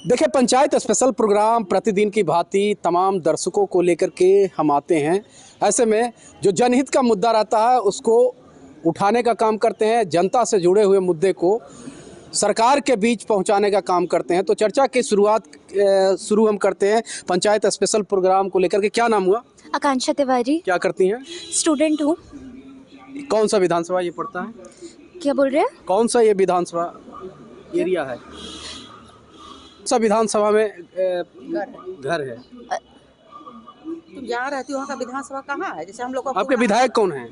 देखिए, panchayat special programme प्रतिदिन की भांति तमाम दर्शकों को लेकर के हम आते हैं। ऐसे में जो जनहित का मुद्दा रहता है उसको उठाने का काम करते हैं, जनता से जुड़े हुए मुद्दे को सरकार के बीच पहुंचाने का काम करते हैं। तो चर्चा की शुरू हम करते हैं पंचायत स्पेशल प्रोग्राम को लेकर के। क्या नाम हुआ? आकांक्षा तिवारी। क्या करती हैं? स्टूडेंट हूँ। कौन सा विधानसभा ये पड़ता है? क्या बोल रहे हैं? कौन सा ये विधानसभा एरिया है? सा विधानसभा में घर है। तुम जहाँ रहती हो वहाँ का विधानसभा कहाँ है? जैसे हम लोग आपके विधायक कौन हैं?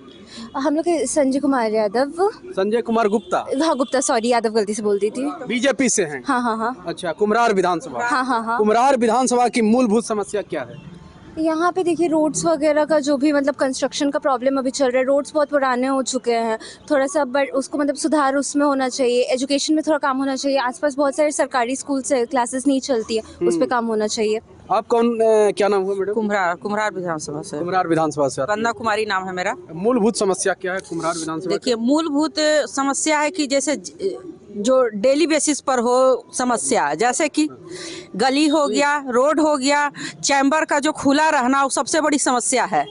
हम लोग के संजय कुमार यादव। संजय कुमार गुप्ता। हाँ गुप्ता, सॉरी यादव गलती से बोल दी थी। बीजेपी से हैं? हाँ हाँ हाँ। अच्छा, कुम्हरार विधानसभा। हाँ हाँ हाँ। कुम्हरार विधानसभा की मूलभूत समस्या क्या है? यहाँ पे देखिए रोड्स वगैरह का जो भी मतलब कंस्ट्रक्शन का प्रॉब्लम अभी चल रहा है। रोड्स बहुत पुराने हो चुके हैं, थोड़ा सा बट उसको मतलब सुधार उसमें होना चाहिए। एजुकेशन में थोड़ा काम होना चाहिए। आसपास बहुत सारे सरकारी स्कूल से क्लासेस नहीं चलती है, उस पर काम होना चाहिए। आप कौन क्या नाम हुआ मैडम? कुम्हरार विधानसभा से। कुम्हरार विधानसभा से। वंदना कुमारी नाम है मेरा। मूलभूत समस्या क्या है कुम्हरार विधानसभा? देखिए, मूलभूत समस्या है कि जैसे जो डेली बेसिस पर हो समस्या, जैसे कि गली हो गया, रोड हो गया, चैम्बर का जो खुला रहना वो सबसे बड़ी समस्या है।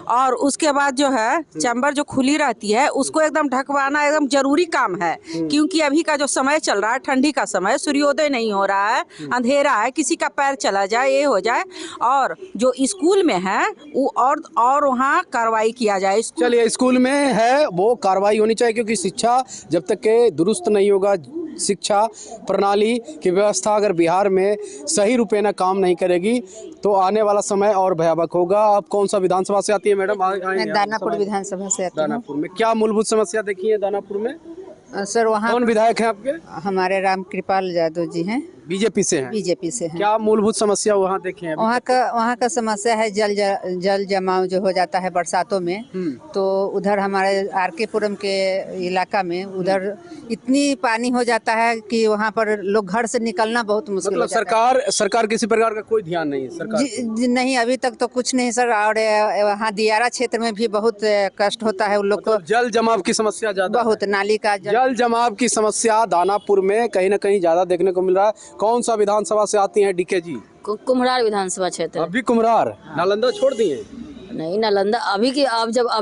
और उसके बाद जो है चैम्बर जो खुली रहती है उसको एकदम ढकवाना एकदम जरूरी काम है, क्योंकि अभी का जो समय चल रहा है, ठंडी का समय, सूर्योदय नहीं हो रहा है, अंधेरा है, किसी का पैर चला जाए, ये हो जाए। और जो स्कूल में है वो और वहाँ कार्रवाई किया जाए। चलिए, स्कूल में है वो कार्रवाई होनी चाहिए, क्योंकि शिक्षा जब तक के दुरुस्त नहीं होगा, शिक्षा प्रणाली की व्यवस्था अगर बिहार में सही रूपे न काम नहीं करेगी तो आने वाला समय और भयावह होगा। आप कौन सा विधानसभा से आती है मैडम? मैं दानापुर विधानसभा से आती हूँ। दानापुर में क्या मूलभूत समस्या देखी है दानापुर में? सर वहाँ कौन विधायक हैं आपके? हमारे राम कृपाल यादव जी हैं। बीजेपी से हैं? बीजेपी से हैं। क्या मूलभूत समस्या वहाँ देखे हैं? वहाँ का समस्या है जल जमाव जो हो जाता है बरसातों में। तो उधर हमारे आरके पुरम के इलाका में उधर इतनी पानी हो जाता है कि वहाँ पर लोग घर से निकलना बहुत मुश्किल हो जाता है। सरकार किसी प्रकार का कोई ध्यान नहीं है सरकार? नहीं, अभी तक तो कुछ नहीं सर। और वहाँ दियारा क्षेत्र में भी बहुत कष्ट होता है उन लोग को। जल जमाव की समस्या ज्यादा बहुत, नाली का जल जमाव की समस्या दानापुर में कहीं न कहीं ज्यादा देखने को मिल रहा है। कौन सा विधानसभा से आती हैं डीके जी? कुम्हरार विधानसभा क्षेत्र। अभी कुम्हरार? नालंदा छोड़ दिए? नहीं, नालंदा अभी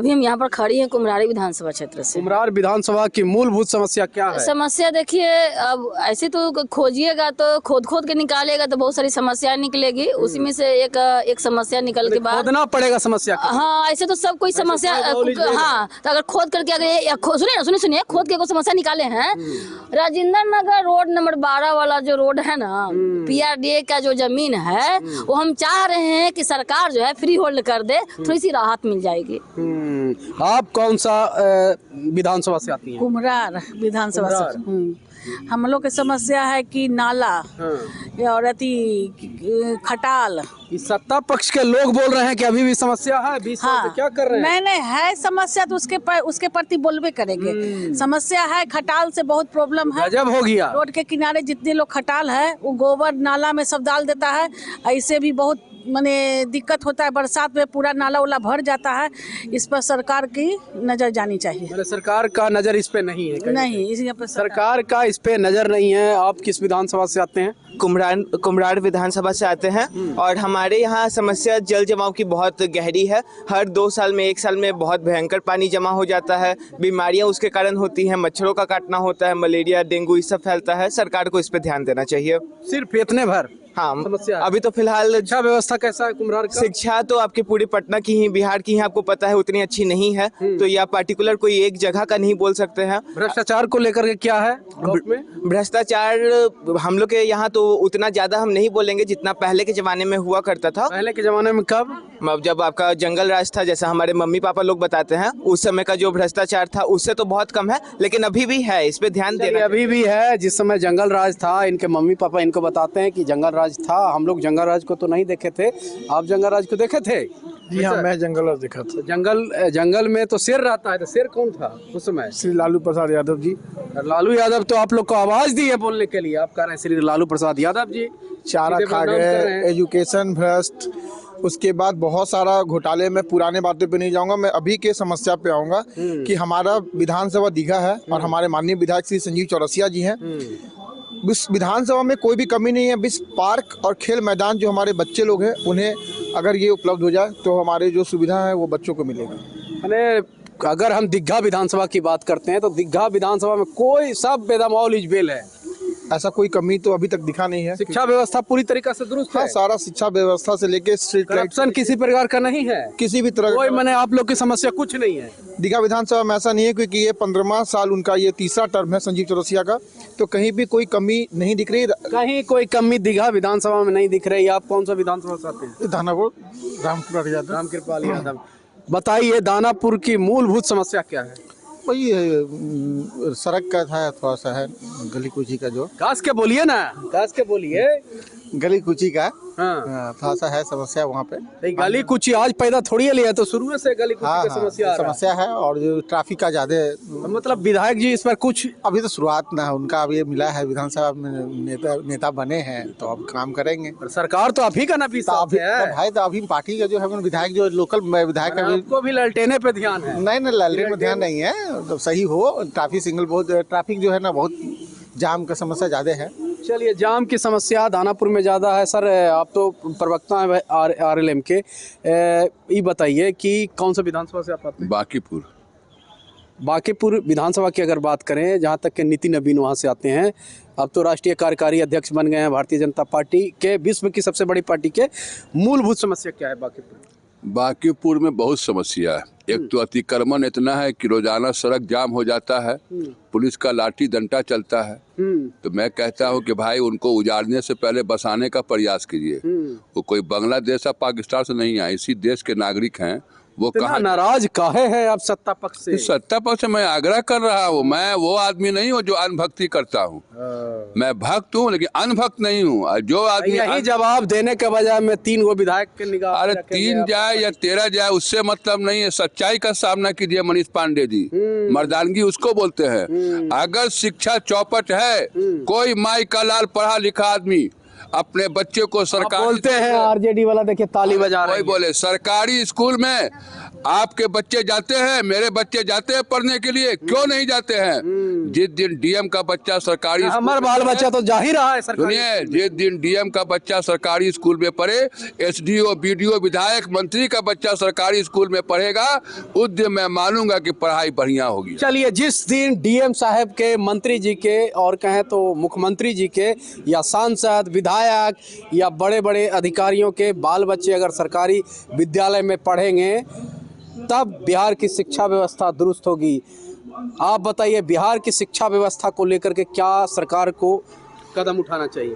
हम यहाँ पर खड़ी हैं कुम्हरारी विधानसभा क्षेत्र से। कुम्हरार विधानसभा की मूलभूत समस्या क्या है? समस्या देखिए, अब ऐसे तो खोजिएगा तो खोद के निकालेगा तो बहुत सारी समस्याएं निकलेगी। उसी में से एक समस्या निकल के बाद खोदना पड़ेगा समस्या। हाँ, ऐसे तो सब कोई समस्या। हाँ, तो अगर खोद करके अगर सुनिए खोद के कोई समस्या निकाले हैं। राजेंद्र नगर रोड नंबर 12 वाला जो रोड है ना, PRDA का जो जमीन है वो हम चाह रहे हैं कि सरकार जो है फ्री होल्ड कर दे, थोड़ी सी राहत मिल जाएगी। आप कौन सा विधानसभा से आती हैं? कुम्हरार विधानसभा से। हम लोग की समस्या है कि नाला और खटाल। इस सत्ता पक्ष के लोग बोल रहे हैं कि अभी भी समस्या है। 20 साल से क्या कर रहे हैं? नहीं है समस्या तो उसके प्रति बोलबे करेंगे। समस्या है, खटाल से बहुत प्रॉब्लम है। गजब हो गया। रोड के किनारे जितने लोग खटाल है वो गोबर नाला में सब डाल देता है। ऐसे भी बहुत माने दिक्कत होता है, बरसात में पूरा नाला उला भर जाता है। इस पर सरकार की नजर जानी चाहिए। सरकार का नजर इस पे नहीं है? नहीं, इसी पर सरकार का इस पे नजर नहीं है। आप किस विधानसभा से आते हैं? कुम्हरार विधानसभा से आते हैं। और हमारे यहाँ समस्या जल जमाव की बहुत गहरी है। हर 2 साल में 1 साल में बहुत भयंकर पानी जमा हो जाता है। बीमारियाँ उसके कारण होती हैं, मच्छरों का काटना होता है, मलेरिया डेंगू ये सब फैलता है। सरकार को इस पे ध्यान देना चाहिए। सिर्फ इतने भर? हाँ, समस्या अभी तो फिलहाल शिक्षा व्यवस्था कैसा है कुम्हरार का? शिक्षा तो आपके पूरे पटना की ही, बिहार की ही आपको पता है उतनी अच्छी नहीं है। तो या पर्टिकुलर कोई एक जगह का नहीं बोल सकते हैं। भ्रष्टाचार को लेकर के क्या है में? भ्रष्टाचार हम लोग के यहाँ तो उतना ज्यादा हम नहीं बोलेंगे जितना पहले के जमाने में हुआ करता था। पहले के जमाने में कब? जब आपका जंगल राज था, जैसा हमारे मम्मी पापा लोग बताते हैं, उस समय का जो भ्रष्टाचार था उससे तो बहुत कम है, लेकिन अभी भी है। इस पे ध्यान देना। अभी भी है। जिस समय जंगल राज था, इनके मम्मी पापा इनको बताते हैं कि जंगल राज था। हम लोग जंगल राज को तो नहीं देखे थे। आप जंगल राज को देखे थे? जी हाँ, मैं जंगल राज देखा था। जंगल में तो शेर रहता है। तो शेर कौन था उस समय? श्री लालू प्रसाद यादव जी। लालू यादव तो आप लोग को आवाज दी है बोलने के लिए। आप कह रहे हैं श्री लालू प्रसाद यादव जी चारा खा गए, एजुकेशन भ्रष्ट, उसके बाद बहुत सारा घोटाले। में पुराने बातों पे नहीं जाऊंगा, मैं अभी के समस्या पे आऊंगा कि हमारा विधानसभा दीघा है और हमारे माननीय विधायक श्री संजीव चौरसिया जी हैं। विधानसभा में कोई भी कमी नहीं है। बस पार्क और खेल मैदान जो हमारे बच्चे लोग हैं उन्हें अगर ये उपलब्ध हो जाए तो हमारे जो सुविधा है वो बच्चों को मिलेगा। मैंने अगर हम दीघा विधानसभा की बात करते हैं तो दीघा विधानसभा में कोई सब बेदमौल इजबेल है, ऐसा कोई कमी तो अभी तक दिखा नहीं है। शिक्षा व्यवस्था पूरी तरीके से दुरुस्त हाँ, है, सारा शिक्षा व्यवस्था से लेके स्ट्रीट लाइट करप्शन किसी प्रकार का नहीं है, किसी भी तरह कोई मैंने आप लोग की समस्या कुछ नहीं है। दीघा विधानसभा में ऐसा नहीं है क्योंकि ये 15वां साल उनका ये तीसरा टर्म है संजीव चौरसिया का, तो कहीं भी कोई कमी नहीं दिख रही। कहीं कोई कमी दीघा विधानसभा में नहीं दिख रही। आप कौन सा विधानसभा से आते हैं? दानापुर रामकृपाल यादव। रामकृपाल यादव, बताइए दानापुर की मूलभूत समस्या क्या है? वही सड़क का था, थोड़ा सा है गली कूची का, जो खास के बोलिए ना, खास के बोलिए। गली कूची का हाँ, थोड़ा सा है समस्या वहाँ पे। नहीं, गली कुची आज पैदा थोड़ी है लिया, तो शुरू से गली कुची हाँ, की समस्या समस्या है और जो ट्रैफिक का ज्यादा मतलब विधायक जी इस पर कुछ अभी तो शुरुआत ना है उनका, अभी मिला है विधानसभा में नेता बने हैं तो अब काम करेंगे। सरकार तो अभी का ना भी साथ है भाई, तो अभी पार्टी का जो है विधायक, जो लोकल विधायक है आपको भी ललटेने पे ध्यान है। नहीं लालटेन में ध्यान नहीं है, तो सही हो। ट्रैफिक सिग्नल बहुत, ट्रैफिक जो है ना बहुत जाम का समस्या ज्यादा है। चलिए, जाम की समस्या दानापुर में ज़्यादा है। सर, आप तो प्रवक्ता हैं RLM के, ये बताइए कि कौन सा विधानसभा से आप आते हैं? बांकीपुर विधानसभा की अगर बात करें, जहाँ तक कि नितिन नवीन वहाँ से आते हैं, अब तो राष्ट्रीय कार्यकारी अध्यक्ष बन गए हैं भारतीय जनता पार्टी के, विश्व की सबसे बड़ी पार्टी के। मूलभूत समस्या क्या है बांकीपुर? बांकीपुर में बहुत समस्या है। एक तो अतिक्रमण इतना है कि रोजाना सड़क जाम हो जाता है, पुलिस का लाठी डंडा चलता है। तो मैं कहता हूँ कि भाई उनको उजाड़ने से पहले बसाने का प्रयास कीजिए। वो कोई बांग्लादेश या पाकिस्तान से नहीं आए, इसी देश के नागरिक हैं। वो कहाँ नाराज काहे है आप सत्ता पक्ष से? सत्ता पक्ष से मैं आग्रह कर रहा हूँ, मैं वो आदमी नहीं हूँ जो अनभक्ति करता हूँ। मैं भक्त हूँ लेकिन अनभक्त नहीं हूँ। जो आदमी यही जवाब देने के बजाय में 3 गो विधायक के निगाह, अरे 3 जाए या 13 जाए उससे मतलब नहीं है। सच्चाई का सामना कीजिए मनीष पांडे जी, मर्दानगी उसको बोलते हैं। अगर शिक्षा चौपट है, कोई माई का लाल पढ़ा लिखा आदमी अपने बच्चे को सरकारी बोलते हैं, RJD वाला देखिए ताली बजा रहा है। कोई बोले सरकारी स्कूल में आपके बच्चे जाते हैं, मेरे बच्चे जाते हैं पढ़ने के लिए, क्यों नहीं जाते हैं? जिस दिन DM का बच्चा सरकारी, हमारा बाल बच्चा तो जा ही रहा है सरकारी। सुनिए, जिस दिन DM का बच्चा सरकारी स्कूल में पढ़े, SDO, BDO, विधायक, मंत्री का बच्चा सरकारी स्कूल में पढ़ेगा, उस दिन मैं मानूंगा कि पढ़ाई बढ़िया होगी। चलिए, जिस दिन DM साहब के, मंत्री जी के, और कहें तो मुख्यमंत्री जी के, या सांसद, विधायक या बड़े बड़े अधिकारियों के बाल बच्चे अगर सरकारी विद्यालय में पढ़ेंगे, तब बिहार की शिक्षा व्यवस्था दुरुस्त होगी। आप बताइए, बिहार की शिक्षा व्यवस्था को लेकर के क्या सरकार को कदम उठाना चाहिए?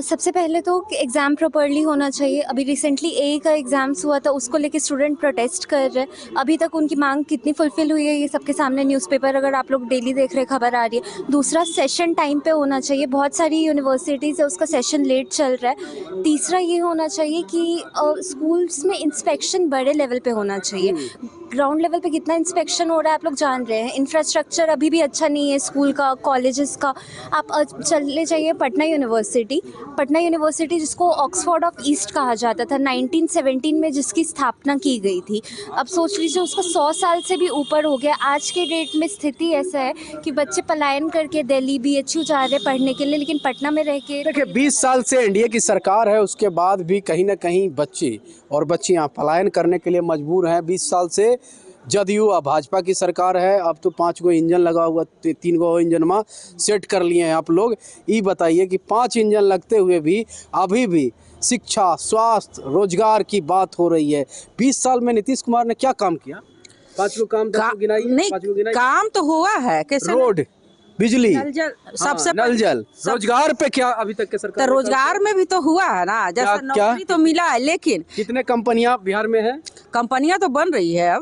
सबसे पहले तो एग्ज़ाम प्रॉपर्ली होना चाहिए। अभी रिसेंटली AA का एग्ज़ाम्स हुआ था, उसको लेके स्टूडेंट प्रोटेस्ट कर रहे हैं। अभी तक उनकी मांग कितनी फुलफ़िल हुई है ये सबके सामने न्यूज़पेपर अगर आप लोग डेली देख रहे खबर आ रही है। दूसरा, सेशन टाइम पे होना चाहिए। बहुत सारी यूनिवर्सिटीज़ है उसका सेशन लेट चल रहा है। तीसरा ये होना चाहिए कि स्कूल्स में इंस्पेक्शन बड़े लेवल पे होना चाहिए। ग्राउंड लेवल पे कितना इंस्पेक्शन हो रहा है आप लोग जान रहे हैं। इंफ्रास्ट्रक्चर अभी भी अच्छा नहीं है स्कूल का, कॉलेजेस का। आप चले जाइए पटना यूनिवर्सिटी जिसको ऑक्सफोर्ड ऑफ ईस्ट कहा जाता था, 1917 में जिसकी स्थापना की गई थी। अब सोच लीजिए उसका 100 साल से भी ऊपर हो गया। आज के डेट में स्थिति ऐसा है कि बच्चे पलायन करके दिल्ली BHU जा रहे पढ़ने के लिए, लेकिन पटना में रह के। देखिए, 20 साल से NDA की सरकार है, उसके बाद भी कहीं ना कहीं बच्चे और बच्चियां पलायन करने के लिए मजबूर हैं। 20 साल से जदयू और भाजपा की सरकार है। अब तो 5 गो इंजन लगा हुआ, 3 गो इंजन में सेट कर लिए हैं आप लोग। ये बताइए कि 5 इंजन लगते हुए भी अभी भी शिक्षा, स्वास्थ्य, रोजगार की बात हो रही है। 20 साल में नीतीश कुमार ने क्या काम किया? 5 गो काम नहीं, काम तो हुआ है। कैसे? रोड, बिजली, नल जल, सबसे नल जल। रोजगार पे क्या अभी तक के सरकार? तो रोजगार में भी तो हुआ है ना, जैसे नौकरी तो मिला है, लेकिन कितने कंपनियां बिहार में हैं? कंपनियां तो बन रही है,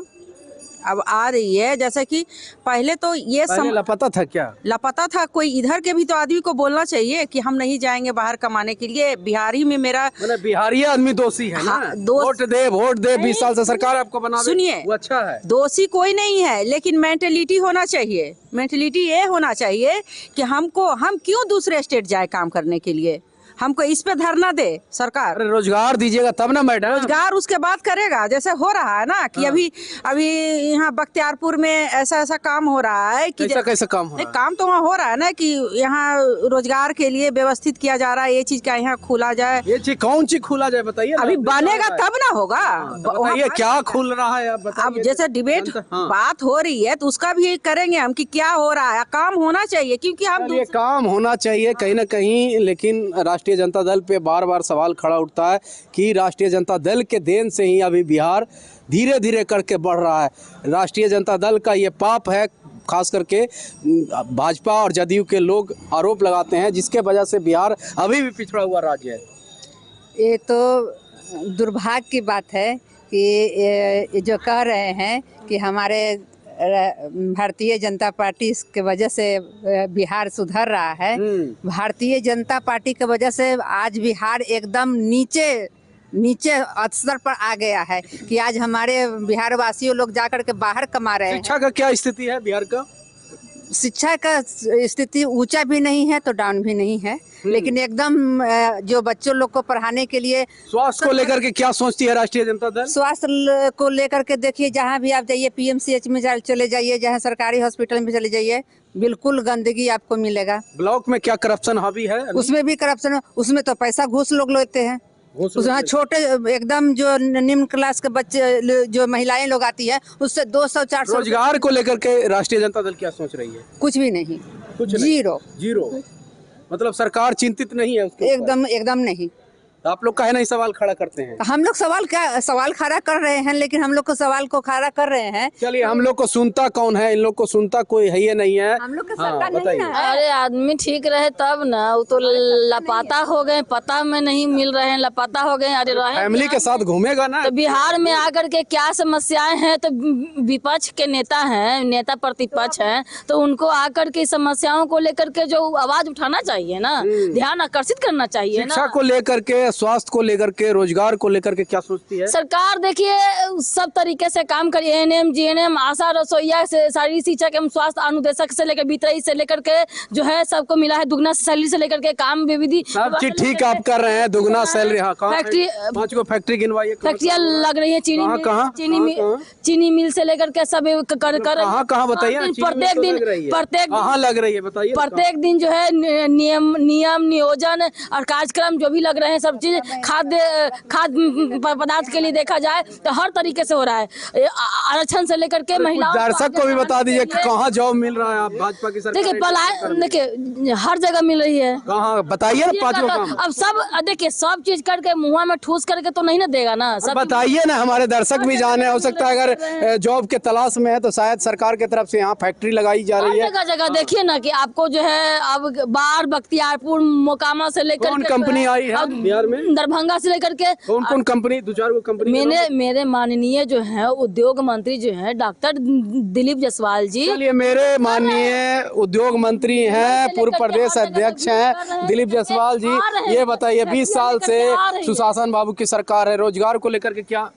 अब आ रही है। जैसे कि पहले तो ये लापता था, क्या लापता था? कोई इधर के भी तो आदमी को बोलना चाहिए कि हम नहीं जाएंगे बाहर कमाने के लिए। बिहारी में मेरा बिहारी आदमी दोषी है ना? वोट दे 20 साल से सरकार आपको बना। सुनिए, वो अच्छा है, दोषी कोई नहीं है, लेकिन मेंटेलिटी होना चाहिए। मेंटेलिटी ये होना चाहिए कि हम क्यों दूसरे स्टेट जाए काम करने के लिए। हमको इस पे धरना दे सरकार। अरे रोजगार दीजिएगा तब ना मैडम। रोजगार उसके बाद करेगा, जैसे हो रहा है ना कि अभी अभी यहाँ बख्तियारपुर में ऐसा ऐसा काम हो रहा है कि कैसा काम हो रहा है? काम तो वहाँ हो रहा है ना कि यहाँ रोजगार के लिए व्यवस्थित किया जा रहा है, ये चीज का यहाँ खोला जाए। ये चीज कौन चीज खोला जाए बताइए ना। अभी बनेगा तब ना होगा। तो बताइए क्या खुल रहा है अब जैसे डिबेट बात हो रही है तो उसका भी करेंगे हम कि क्या हो रहा है, काम होना चाहिए, क्योंकि हम ये काम होना चाहिए कहीं ना कहीं। लेकिन राष्ट्रीय जनता दल पे बार बार सवाल खड़ा उठता है कि राष्ट्रीय जनता दल के देन से ही अभी बिहार धीरे धीरे करके बढ़ रहा है। राष्ट्रीय जनता दल का ये पाप है, खास करके भाजपा और जदयू के लोग आरोप लगाते हैं, जिसके वजह से बिहार अभी भी पिछड़ा हुआ राज्य है। ये तो दुर्भाग्य की बात है कि ये जो कह रहे हैं कि हमारे भारतीय जनता पार्टी के वजह से बिहार सुधर रहा है। भारतीय जनता पार्टी की वजह से आज बिहार एकदम नीचे स्तर पर आ गया है कि आज हमारे बिहार वासियों लोग जाकर के बाहर कमा रहे हैं। शिक्षा का क्या स्थिति है बिहार का? शिक्षा का स्थिति ऊंचा भी नहीं है तो डाउन भी नहीं है, लेकिन एकदम जो बच्चों लोग को पढ़ाने के लिए। स्वास्थ्य को लेकर के क्या सोचती है राष्ट्रीय जनता दल? स्वास्थ्य को लेकर के देखिए, जहाँ भी आप जाइए, PMCH में चले जाइए, जहाँ सरकारी हॉस्पिटल में चले जाइए, बिल्कुल गंदगी आपको मिलेगा। ब्लॉक में क्या करप्शन हावी है? उसमें भी करप्शन, उसमें तो पैसा घूस लोग लेते हैं। उसमें छोटे एकदम जो निम्न क्लास के बच्चे, जो महिलाएं लोग आती है, उससे 200-400। रोजगार को लेकर के राष्ट्रीय जनता दल क्या सोच रही है? कुछ भी नहीं, जीरो। मतलब सरकार चिंतित नहीं है उसके ऊपर? एकदम नहीं। आप लोग काहे नहीं सवाल खड़ा करते हैं? हम लोग सवाल खड़ा कर रहे हैं, लेकिन हम लोग को सवाल को खड़ा कर रहे हैं। चलिए, हम लोग को सुनता कौन है? इन लोग को सुनता कोई है या नहीं है? हम लोग का सरकार नहीं है। अरे आदमी ठीक रहे तब ना, वो तो लापता हो गए, पता में नहीं मिल रहे हैं, लापता हो गए। अरे फैमिली के साथ घूमेगा ना। तो बिहार में आकर के क्या समस्याएं हैं, तो विपक्ष के नेता हैं, नेता प्रतिपक्ष हैं, तो उनको आकर के समस्याओं को लेकर के जो आवाज उठाना चाहिए ना, ध्यान आकर्षित करना चाहिए ना। शिक्षा को लेकर के, स्वास्थ्य को लेकर के, रोजगार को लेकर के क्या सोचती है सरकार? देखिए, सब तरीके से काम करिए, ANM, GNM, आशा, रसोईया से शारीरिक शिक्षा एवं स्वास्थ्य अनुदेशक से लेकर वितरई से लेकर के जो है सबको मिला है, दुगना सैलरी से लेकर के काम विविधि सब चीज ठीक आप कर रहे हैं। दुगना सैलरी, हाँ, फैक्ट्री, 5 को फैक्ट्री गिनवाइए। फैक्ट्रियाँ लग रही है, चीनी मिल से लेकर के सब कहाँ बताइए? प्रत्येक दिन कहाँ लग रही है बताइए? प्रत्येक दिन जो है नियम नियोजन और कार्यक्रम जो भी लग रहे हैं, सब चीज खाद्य पदार्थ के लिए देखा जाए तो हर तरीके से हो रहा है। आरक्षण से लेकर के महिलाओं, दर्शक को भी बता दीजिए कहाँ जॉब मिल रहा है? आप भाजपा की सरकार, देखिए हर जगह मिल रही है। कहाँ बताइए ना? 5 काम। अब सब देखिए, सब चीज करके मुँह में ठूस करके तो नहीं ना देगा ना। सब बताइए ना, हमारे दर्शक भी जाने। हो सकता है अगर जॉब के तलाश में है तो शायद सरकार की तरफ से यहाँ फैक्ट्री लगाई जा रही है। जगह जगह देखिए ना कि आपको जो है अब बाढ़, बख्तियारपुर, मोकामा से लेकर कौन कंपनी आई है बिहार में? दरभंगा से लेकर के कौन कंपनी? 2-4 को कंपनी। मेरे माननीय जो है उद्योग मंत्री जो है डॉक्टर दिलीप जायसवाल जी। चलिए, मेरे माननीय उद्योग मंत्री हैं, पूर्व प्रदेश अध्यक्ष हैं दिलीप जायसवाल जी। ये बताइए, 20 साल से सुशासन बाबू की सरकार है, रोजगार को लेकर के क्या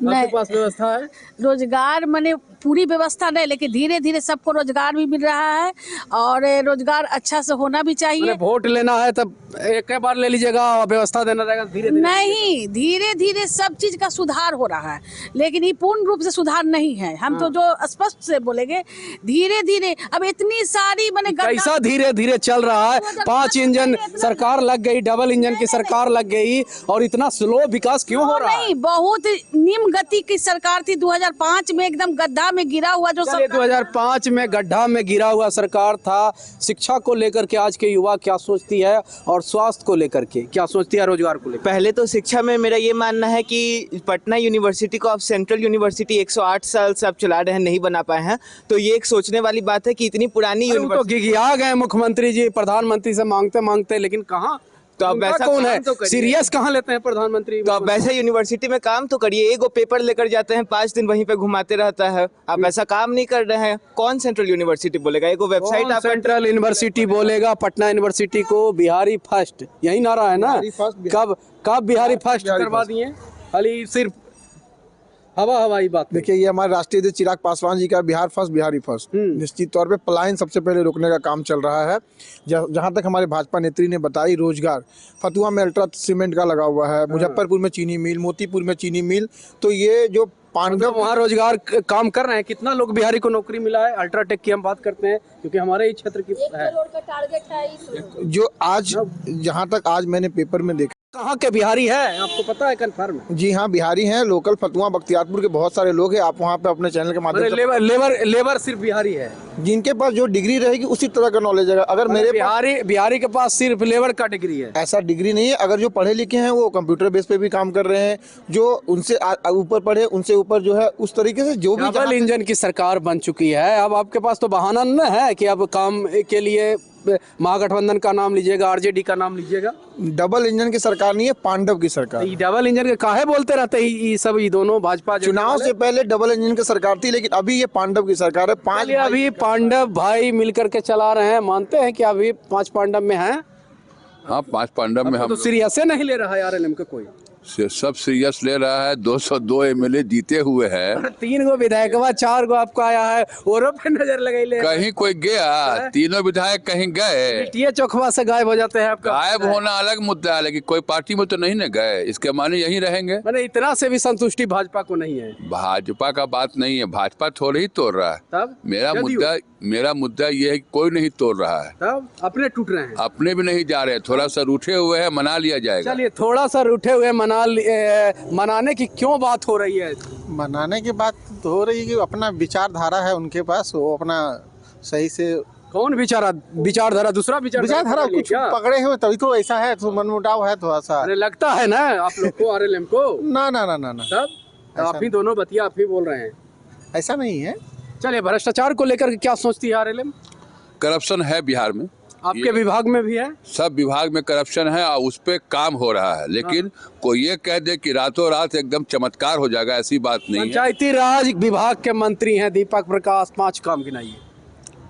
आपके पास व्यवस्था है? रोजगार माने पूरी व्यवस्था नहीं, लेकिन धीरे धीरे सबको रोजगार भी मिल रहा है और रोजगार अच्छा से होना भी चाहिए। वोट लेना है तब एक बार ले लीजिएगा, व्यवस्था देना रहेगा धीरे धीरे? नहीं, धीरे धीरे सब चीज का सुधार हो रहा है, लेकिन ये पूर्ण रूप से सुधार नहीं है। हम तो जो स्पष्ट से बोलेंगे, धीरे धीरे। अब इतनी सारी माने कैसा धीरे धीरे चल रहा है? 5 इंजन सरकार लग गई, डबल इंजन की सरकार लग गई, और इतना स्लो विकास क्यों हो रहा है? नहीं, बहुत निम्न गति की सरकार थी। 2005 में एकदम गड्ढा में गिरा हुआ जो 2005 में गड्ढा में गिरा हुआ सरकार था। शिक्षा को लेकर के आज के युवा क्या सोचती है, और स्वास्थ्य को लेकर के क्या सोचती है, रोजगार को लेकर? पहले तो शिक्षा में मेरा ये मानना है कि पटना यूनिवर्सिटी को आप सेंट्रल यूनिवर्सिटी 108 साल से आप चला रहे हैं, नहीं बना पाए हैं, तो ये एक सोचने वाली बात है कि इतनी पुरानी यूनिवर्सिटी। तो गिगिया गए मुख्यमंत्री जी, प्रधानमंत्री से मांगते, लेकिन कहाँ? तो अब ऐसा कौन है? सीरियस कहाँ लेते हैं प्रधानमंत्री? तो आप वैसे यूनिवर्सिटी में काम तो करिए। एगो पेपर लेकर जाते हैं, 5 दिन वहीं पे घुमाते रहता है। आप ऐसा काम नहीं कर रहे हैं। कौन सेंट्रल यूनिवर्सिटी बोलेगा? एगो वेबसाइट आप सेंट्रल यूनिवर्सिटी बोलेगा? पटना यूनिवर्सिटी को बिहारी फर्स्ट, यही नारा है ना? कब बिहारी फर्स्ट करवा दिए? खाली सिर्फ हवाई बात नहीं। देखिए, ये हमारे राष्ट्रीय अध्यक्ष चिराग पासवान जी का बिहार फर्स्ट बिहारी फर्स्ट, निश्चित तौर पे पलायन सबसे पहले रोकने का काम चल रहा है। जहाँ तक हमारे भाजपा नेत्री ने बताई, रोजगार फतुहा में अल्ट्रा सीमेंट का लगा हुआ है, मुजफ्फरपुर में चीनी मिल, मोतीपुर में चीनी मिल, तो ये जो पांडव वहाँ रोजगार काम कर रहे हैं। कितना लोग बिहारी को नौकरी मिला है? अल्ट्राटेक की हम बात करते हैं क्योंकि हमारे ही क्षेत्र की है। 1 करोड़ का टारगेट है जो आज, जहाँ तक आज मैंने पेपर में देखा, कहाँ के बिहारी है आपको पता है कंफर्म? जी हाँ, बिहारी हैं, लोकल फतुहा बख्तियारपुर के बहुत सारे लोग हैं। आप वहाँ पे अपने चैनल के माध्यम से लेबर सिर्फ बिहारी है, जिनके पास जो डिग्री रहेगी उसी तरह का नॉलेज है। अगर मेरे बिहारी के पास सिर्फ लेबर का डिग्री है, ऐसा डिग्री नहीं है। अगर जो पढ़े लिखे हैं वो कंप्यूटर बेस पे भी काम कर रहे हैं, जो उनसे ऊपर पढ़े, उनसे ऊपर जो है उस तरीके से जो भी डबल इंजन की सरकार बन चुकी है। अब आपके पास तो बहाना न है कि अब काम के लिए महागठबंधन का नाम लीजिएगा, आरजेडी का नाम लीजिएगा। डबल इंजन की सरकार नहीं है, पांडव की सरकार। ये डबल इंजन के काहे बोलते रहते हैं ये सब? ये दोनों भाजपा चुनाव से पहले डबल इंजन की सरकार थी, लेकिन अभी ये पांडव की सरकार है। अभी पांडव भाई मिलकर के चला रहे हैं। मानते हैं कि अभी 5 पांडव में हैं? हाँ, 5 पांडव में हम तो सीरियस से नहीं ले रहा है आरएलएम का कोई। सब सीरियस ले रहा है। 202 एमएलए जीते हुए हैं। 3 गो विधायक 4 गो आपको आया है, और पे नजर लगाई ले। कहीं कोई गया? तीनों विधायक कहीं गए? ये चौखवा से गायब हो जाते हैं आपका। गायब होना अलग मुद्दा है, लेकिन कोई पार्टी में तो नहीं न गए, इसके माने यहीं रहेंगे। मैंने इतना से भी संतुष्टि भाजपा को नहीं है। भाजपा का बात नहीं है, भाजपा थोड़ा ही तोड़ रहा है। तब मेरा मुद्दा ये है कि कोई नहीं तोड़ रहा है। तब अपने टूट रहे हैं, अपने भी नहीं जा रहे, थोड़ा सा रूठे हुए हैं, मना लिया जाएगा। चलिए, थोड़ा सा रूठे हुए मनाने की क्यों बात हो रही है? मनाने की बात तो हो रही है कि अपना विचारधारा है उनके पास, वो अपना सही से। कौन विचारधारा? दूसरा विचारधारा कुछ पकड़े हुए, तभी तो ऐसा है, तो मनमुटाव है थोड़ा सा। अरे लगता है ना आप लोग को, आरएलएम को? ना ना ना ना ना, तब आप ही दोनों बतिया आप ही बोल रहे हैं, ऐसा नहीं है। चलिए, भ्रष्टाचार को लेकर क्या सोचती है आरएलएम? करप्शन है बिहार में, आपके विभाग में भी है? सब विभाग में करप्शन है और उस पे काम हो रहा है, लेकिन कोई ये कह दे कि रातों रात एकदम चमत्कार हो जाएगा, ऐसी बात नहीं है। पंचायती राज विभाग के मंत्री हैं दीपक प्रकाश, 5 काम गिनाइए।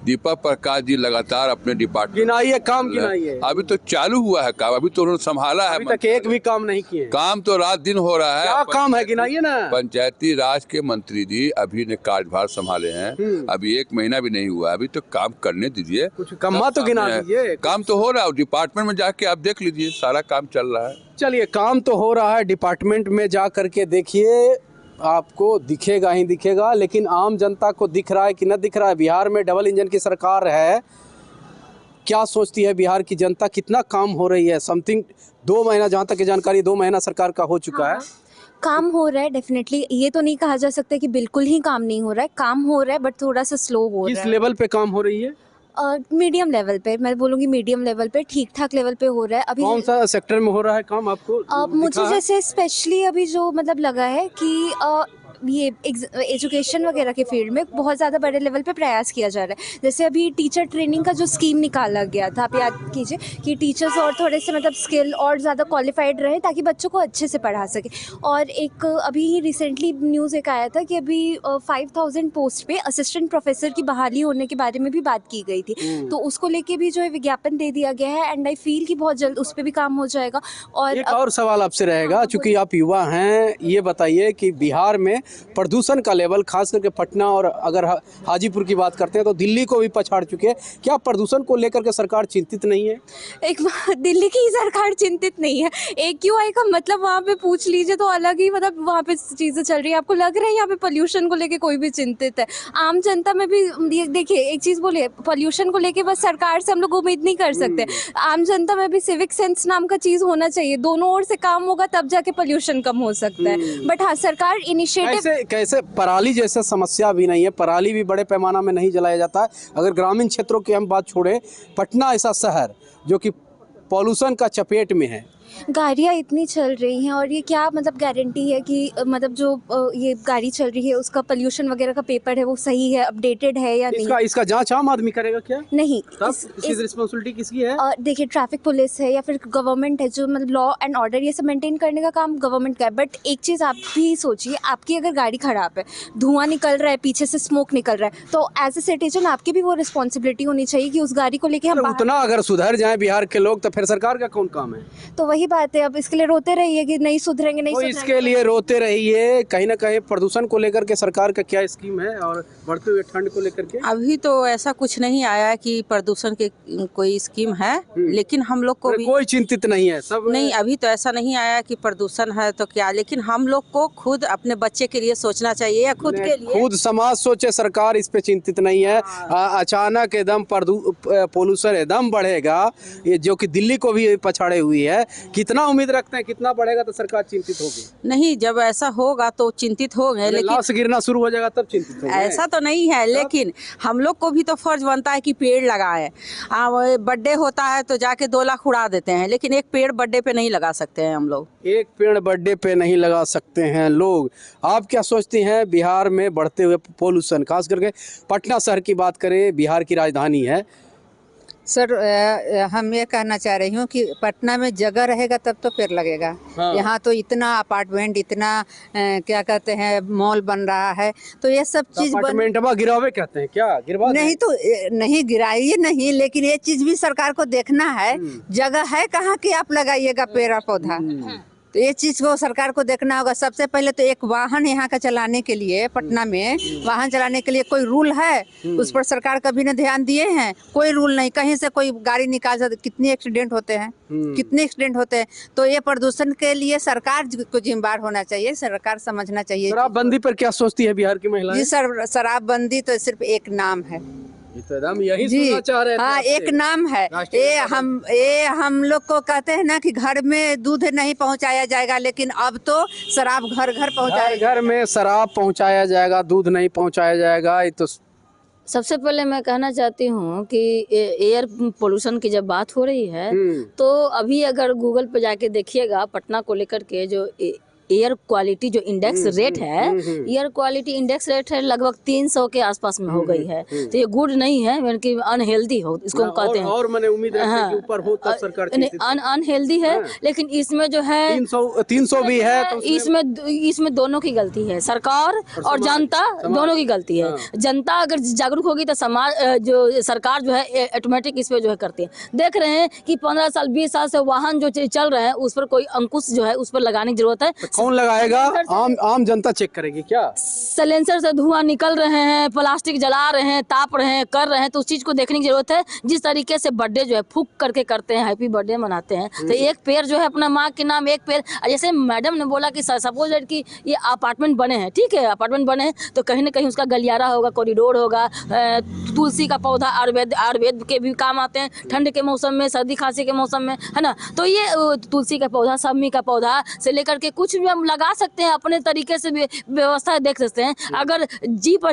दीपक प्रकाश जी लगातार अपने डिपार्टमेंट गिनाइए, काम गिनाइए। अभी तो चालू हुआ है काम, अभी तो उन्होंने संभाला है, अभी तक एक भी काम नहीं किए। काम तो रात दिन हो रहा है। क्या काम है गिनाइए ना। पंचायती राज के मंत्री जी अभी ने कार्यभार संभाले हैं, अभी 1 महीना भी नहीं हुआ, अभी तो काम करने दीजिए। कुछ कमा तो गिना दीजिए। काम तो हो रहा है, डिपार्टमेंट में जाके आप देख लीजिए, सारा काम चल रहा है। चलिए, काम तो हो रहा है, डिपार्टमेंट में जा करके देखिए, आपको दिखेगा ही दिखेगा। लेकिन आम जनता को दिख रहा है कि न दिख रहा है? बिहार में डबल इंजन की सरकार है, क्या सोचती है बिहार की जनता? कितना काम हो रही है? समथिंग 2 महीना, जहाँ तक की जानकारी 2 महीना सरकार का हो चुका है। काम हो रहा है डेफिनेटली, ये तो नहीं कहा जा सकता कि बिल्कुल ही काम नहीं हो रहा है। काम हो रहा है बट थोड़ा सा स्लो हो रहा है। किस लेवल पे काम हो रही है? मीडियम लेवल पे, मैं बोलूँगी मीडियम लेवल पे, ठीक ठाक लेवल पे हो रहा है अभी। कौन सा सेक्टर में हो रहा है काम आपको? मुझे जैसे स्पेशली अभी जो मतलब लगा है कि ये एजुकेशन वगैरह के फील्ड में बहुत ज़्यादा बड़े लेवल पे प्रयास किया जा रहा है। जैसे अभी टीचर ट्रेनिंग का जो स्कीम निकाला गया था, आप याद कीजिए कि टीचर्स और थोड़े से मतलब स्किल और ज़्यादा क्वालिफाइड रहे ताकि बच्चों को अच्छे से पढ़ा सके। और एक अभी रिसेंटली न्यूज़ एक आया था कि अभी 5000 पोस्ट पे असिस्टेंट प्रोफेसर की बहाली होने के बारे में भी बात की गई थी, तो उसको लेके भी जो है विज्ञापन दे दिया गया है। एंड आई फील कि बहुत जल्द उस पर भी काम हो जाएगा। और एक और सवाल आपसे रहेगा, चूंकि आप युवा हैं, ये बताइए कि बिहार में प्रदूषण का लेवल, खास करके पटना और अगर हाजीपुर की बात करते हैं तो दिल्ली को भी पछाड़ चुके हैं, क्या प्रदूषण को लेकर के सरकार चिंतित नहीं है? एक दिल्ली की सरकार चिंतित नहीं है, AQI का मतलब वहाँ पे पूछ लीजिए तो अलग ही मतलब वहाँ पे चीज़ें चल रही है। आपको लग रहा है यहाँ पे पोल्यूशन को लेके कोई भी चिंतित है? आम जनता में भी देखिए, एक चीज़ बोलिए, पोल्यूशन को लेके बस सरकार से हम लोग उम्मीद नहीं कर सकते। आम जनता में भी सिविक सेंस नाम का चीज़ होना चाहिए, दोनों ओर से काम होगा तब जाके पोल्यूशन कम हो सकता है। बट हाँ, सरकार इनिशिएटिव कैसे पराली जैसे समस्या भी नहीं है, पराली भी बड़े पैमाना में नहीं जलाया जाता है। अगर ग्रामीण क्षेत्रों की हम बात छोड़ें, पटना ऐसा शहर जो कि पॉल्यूशन का चपेट में है, गाड़ियाँ इतनी चल रही हैं और ये क्या मतलब गारंटी है कि मतलब जो ये गाड़ी चल रही है उसका पोल्यूशन वगैरह का पेपर है वो सही है, अपडेटेड है या नहीं? इसका जांच आम आदमी करेगा क्या? नहीं। इसकी रिस्पॉन्सिबिलिटी किसकी है? देखिए, ट्रैफिक पुलिस है या फिर गवर्नमेंट है जो मतलब लॉ एंड ऑर्डर ये सब मेंटेन करने का काम गवर्नमेंट का है। बट एक चीज़ आप भी सोचिए, आपकी अगर गाड़ी खराब है, धुआं निकल रहा है, पीछे से स्मोक निकल रहा है, तो एज ए सिटीजन आपकी भी वो रिस्पॉन्सिबिलिटी होनी चाहिए कि उस गाड़ी को लेके हम उतना अगर सुधर जाए बिहार के लोग तो फिर सरकार का कौन काम है? तो वही वही बात है, अब इसके लिए रोते रहिए कि नहीं सुधरेंगे नहीं तो सुधरेंगे। इसके लिए रोते रहिए। कहीं ना कहीं प्रदूषण को लेकर के सरकार का क्या स्कीम है और बढ़ते हुए ठंड को लेकर के? अभी तो ऐसा कुछ नहीं आया है कि प्रदूषण के कोई स्कीम है, लेकिन हम लोग को भी कोई चिंतित नहीं है सब? नहीं, अभी तो ऐसा नहीं आया कि प्रदूषण है तो क्या, लेकिन हम लोग को खुद अपने बच्चे के लिए सोचना चाहिए या खुद के लिए। खुद समाज सोचे, सरकार इस पे चिंतित नहीं है। अचानक एकदम पोल्यूशन एकदम बढ़ेगा, ये जो कि दिल्ली को भी पछाड़े हुई है। कितना उम्मीद रखते हैं कितना बढ़ेगा तो सरकार चिंतित होगी? नहीं, जब ऐसा होगा तो चिंतित होंगे, लेकिन लाश गिरना शुरू हो जाएगा तब चिंतित होंगे। ऐसा तो नहीं है, लेकिन हम लोग को भी तो फर्ज बनता है कि पेड़ लगाएं। बर्थडे होता है तो जाके 2 लाख उड़ा देते हैं, लेकिन एक पेड़ बर्थडे पे नहीं लगा सकते हैं हम लोग। एक पेड़ बर्थडे पे नहीं लगा सकते हैं लोग। आप क्या सोचती हैं बिहार में बढ़ते हुए पोल्यूशन, खास करके पटना शहर की बात करें, बिहार की राजधानी है? सर हम ये कहना चाह रही हूँ कि पटना में जगह रहेगा तब तो पेड़ लगेगा। हाँ। यहाँ तो इतना अपार्टमेंट, इतना क्या कहते हैं मॉल बन रहा है, तो ये सब चीज अपार्टमेंटवा गिरावे कहते हैं क्या? गिरवा नहीं तो नहीं गिराइए नहीं, लेकिन ये चीज भी सरकार को देखना है। जगह है कहाँ कि आप लगाइएगा पेड़ और पौधा, तो ये चीज को सरकार को देखना होगा। सबसे पहले तो एक वाहन यहाँ का चलाने के लिए, पटना में वाहन चलाने के लिए कोई रूल है? उस पर सरकार कभी न ध्यान दिए हैं। कोई रूल नहीं, कहीं से कोई गाड़ी निकाल सकते। कितने एक्सीडेंट होते हैं, कितने एक्सीडेंट होते हैं। तो ये प्रदूषण के लिए सरकार को जिम्मेदार होना चाहिए, सरकार समझना चाहिए। शराबबंदी पर क्या सोचती है बिहार की महिलाएं? जी सर, शराबबंदी तो सिर्फ एक नाम है यही जी। सुनना चाह रहे थे हाँ, आपसे। एक नाम है। ये हम लोग को कहते हैं ना कि घर में दूध नहीं पहुंचाया जाएगा, लेकिन अब तो शराब घर घर पहुंचाया। घर में शराब पहुंचाया जाएगा, दूध नहीं पहुंचाया जाएगा। ये तो सबसे पहले मैं कहना चाहती हूँ कि एयर पोल्यूशन की जब बात हो रही है तो अभी अगर गूगल पे जाके देखिएगा पटना को लेकर के जो एयर क्वालिटी जो इंडेक्स रेट है, एयर क्वालिटी इंडेक्स रेट है लगभग 300 के आसपास में हो गई है। तो ये गुड नहीं है, यानी कि अनहेल्दी हो इसको हम कहते हैं। और मैंने उम्मीद रखते हैं कि ऊपर हो तब सरकार अनहेल्दी है। लेकिन इसमें जो है 300 भी है तो इसमें दोनों की गलती है, सरकार और जनता दोनों की गलती है। जनता अगर जागरूक होगी तो समाज जो सरकार जो है ऑटोमेटिक इस पे जो है करती है। देख रहे हैं कि 15 साल 20 साल से वाहन जो चल रहे हैं उस पर कोई अंकुश जो है उस पर लगाने की जरूरत है। कौन लगाएगा? आम जनता चेक करेगी क्या? साइलेंसर से धुआं निकल रहे हैं, प्लास्टिक जला रहे हैं, ताप रहे हैं, कर रहे हैं, तो उस चीज को देखने की जरूरत है। जिस तरीके से बर्थडे जो है फूक करके करते हैं, हैप्पी बर्थडे मनाते हैं, तो एक पेड़ जो है अपना माँ के नाम एक पेड़। जैसे मैडम ने बोला कि सपोज कि ये अपार्टमेंट बने हैं, ठीक है, अपार्टमेंट बने हैं तो कहीं ना कहीं उसका गलियारा होगा, कॉरिडोर होगा, तुलसी का पौधा आयुर्वेद के भी काम आते हैं ठंड के मौसम में, सर्दी खांसी के मौसम में, है ना। तो ये तुलसी का पौधा, सब्मी का पौधा से लेकर के कुछ भी हम लगा सकते हैं, अपने तरीके से व्यवस्था देख सकते हैं। अगर जी पर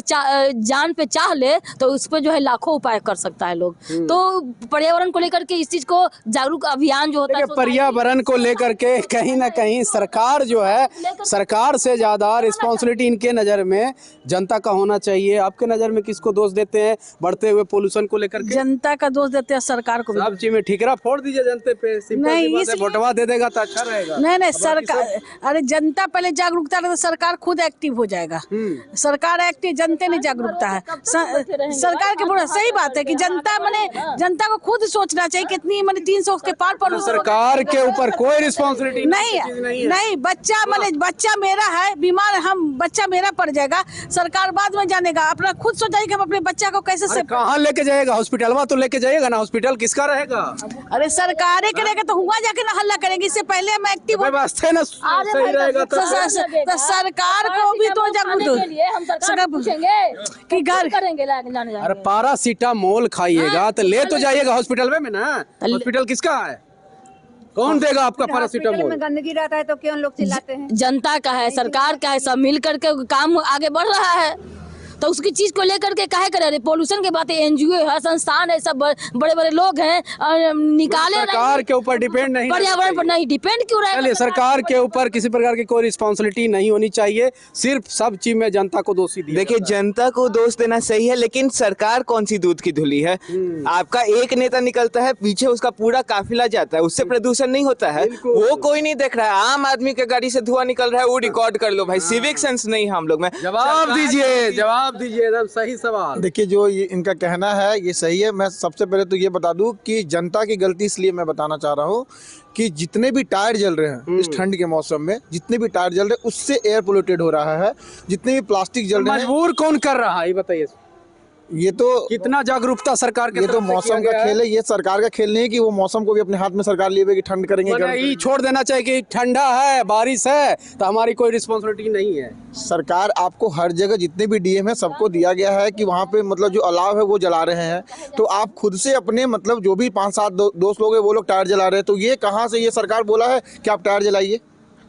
जान पे चाह ले तो उस पर जो है लाखों उपाय कर सकता है लोग। तो पर्यावरण को लेकर के इस चीज को जागरूक अभियान जो होता है, पर्यावरण को लेकर के कहीं ना कहीं सरकार जो है, सरकार से ज्यादा रिस्पॉन्सिबिलिटी इनके नजर में जनता का होना चाहिए। आपके नजर में किसको दोष देते हैं बढ़ते हुए पोल्यूशन को लेकर के? जनता का दोष देते हैं, सरकार को भी। सब चीज में ठिकरा फोड़ दीजिए जनता पे, सिंपल वोटवा दे देगा तो अच्छा रहेगा। नहीं, सरकार, अरे जनता पहले जागरूकता रहे तो सरकार खुद एक्टिव हो जाएगा। सरकार एक्टिव, जनता नहीं जागरूकता है। सरकार के बुरा सही बात है कि जनता को खुद सोचना चाहिए। कितनी 300 के पार पर सरकार के ऊपर कोई रिस्पॉन्सिबिलिटी नहीं। बच्चा मेरा है बीमार, बच्चा मेरा पड़ जाएगा, सरकार बाद में जानेगा। अपना खुद सोचा कि हम अपने बच्चा को कैसे से कहाँ लेके जाएगा? हॉस्पिटल में तो लेके जाएगा ना, हॉस्पिटल किसका रहेगा? अरे सरकार करेगा तो हुआ जाके ना हल्ला करेंगे। इससे पहले हम एक्टिव व्यवस्था ना सही रहेगा तो सरकार को भी तो कि घर करेंगे। अरे पैरासीटामोल खाइएगा तो ले तो जाइएगा हॉस्पिटल में ना। हॉस्पिटल किसका है? कौन देगा आपका पैरासीटामोल? गंदगी रहता है तो क्यों लोग चिल्लाते हैं? जनता का है, सरकार का है, सब मिल करके काम आगे बढ़ रहा है। तो उसकी चीज को लेकर के काहे करे? पोल्यूशन के बातें एनजीओ है, संस्थान है, सब बड़े बड़े लोग हैं, निकाले। सरकार के ऊपर डिपेंड नहीं, पर्यावरण पर नहीं डिपेंड क्यों रहे? सरकार के ऊपर किसी प्रकार की कोई रिस्पॉन्सिबिलिटी नहीं होनी चाहिए, सिर्फ सब चीज में जनता को दोषी दिया। देखिए, जनता को दोष देना सही है, लेकिन सरकार कौन सी दूध की धुली है? आपका एक नेता निकलता है, पीछे उसका पूरा काफिला जाता है, उससे प्रदूषण नहीं होता है। वो कोई नहीं देख रहा है। आम आदमी के गाड़ी से धुआं निकल रहा है, वो रिकॉर्ड कर लो भाई। सिविक सेंस नहीं हम लोग में। जवाब दीजिए, जवाब जवाब दीजिए, एकदम सही सवाल। देखिए, जो ये इनका कहना है ये सही है। मैं सबसे पहले तो ये बता दूं कि जनता की गलती इसलिए मैं बताना चाह रहा हूँ कि जितने भी टायर जल रहे हैं इस ठंड के मौसम में, जितने भी टायर जल रहे हैं उससे एयर पोल्यूटेड हो रहा है। जितने भी प्लास्टिक जल रहे हैं, मजबूर कौन कर रहा है ये बताइए। ये तो कितना जागरूकता सरकार के ये तो तरफ से मौसम किया का गया खेल है। ये सरकार का खेल नहीं है कि वो मौसम को भी अपने हाथ में सरकार लिए हुए कि ठंड करेंगे मतलब गर्म ये करेंगे। छोड़ देना चाहिए कि ठंडा है, बारिश है, तो हमारी कोई रिस्पॉन्सिबिलिटी नहीं है। सरकार आपको हर जगह जितने भी डीएम है सबको दिया गया है कि वहाँ पे मतलब जो अलाव है वो जला रहे हैं। तो आप खुद से अपने मतलब जो भी 5-7 दोस्त लोग हैं वो लोग टायर जला रहे हैं, तो ये कहाँ से ये सरकार बोला है कि आप टायर जलाइए?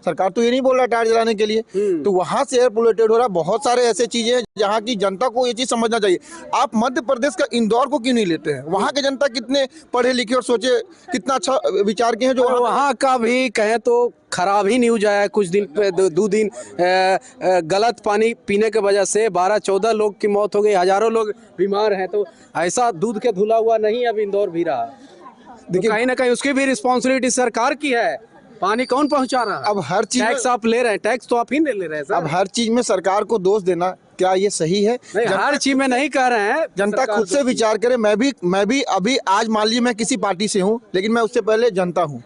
सरकार तो ये नहीं बोल रहा टायर जलाने के लिए। तो वहाँ से एयर पोल्यूटेड हो रहा है। बहुत सारे ऐसे चीजें हैं जहाँ की जनता को ये चीज समझना चाहिए। आप मध्य प्रदेश का इंदौर को क्यों नहीं लेते हैं? वहाँ के जनता कितने पढ़े लिखे और सोचे कितना अच्छा विचार के हैं जो वहाँ का भी कहें तो खराब ही न्यूज आया है। कुछ दिन 2 दिन गलत पानी पीने की वजह से 12-14 लोग की मौत हो गई, हजारों लोग बीमार हैं। तो ऐसा दूध के धुला हुआ नहीं अब इंदौर भी रहा। देखिए, कहीं ना कहीं उसकी भी रिस्पॉन्सिबिलिटी सरकार की है। पानी कौन पहुंचा रहा है? अब हर चीज टैक्स आप ले रहे हैं, टैक्स तो आप ही ले रहे हैं सर। अब हर चीज में सरकार को दोष देना क्या ये सही है? नहीं, हर चीज में नहीं कह रहे हैं। जनता खुद से विचार करे। मैं भी अभी आज मान लीजिए मैं किसी पार्टी से हूँ, लेकिन मैं उससे पहले जनता हूँ।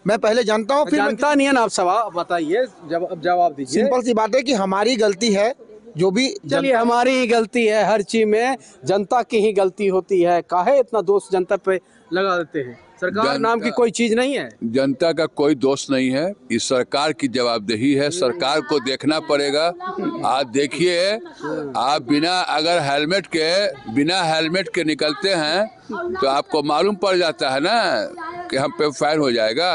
मैं पहले जानता हूँ, फिर जनता नहीं है ना। आप सवाल बताइए, जवाब दीजिए। सिंपल सी बात है कि हमारी गलती है जो भी। चलिए, हमारी ही गलती है। हर चीज में जनता की ही गलती होती है। काहे इतना दोष जनता पे लगा देते हैं? सरकार नाम की कोई चीज नहीं है। जनता का कोई दोष नहीं है, इस सरकार की जवाबदेही है। सरकार को देखना पड़ेगा। आज देखिए, आप अगर बिना हेलमेट के निकलते हैं तो आपको मालूम पड़ जाता है ना कि हम पे फाइन हो जाएगा।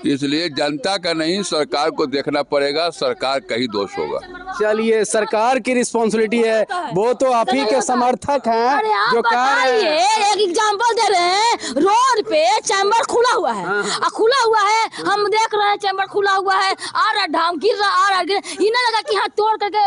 इसलिए जनता का नहीं, सरकार को देखना पड़ेगा। सरकार का ही दोष होगा। चलिए, सरकार की रिस्पॉन्सिबिलिटी है। वो तो आप ही के समर्थक हैं जो कह रहे हैं। एक एग्जांपल दे रहे हैं, रोड पे चैम्बर खुला हुआ है, खुला हुआ है, हम देख रहे हैं चैम्बर खुला हुआ है, आ रहा ढाम गिर रहा, आ रहा गिर। इन्हें लगा कि हाँ तोड़ करके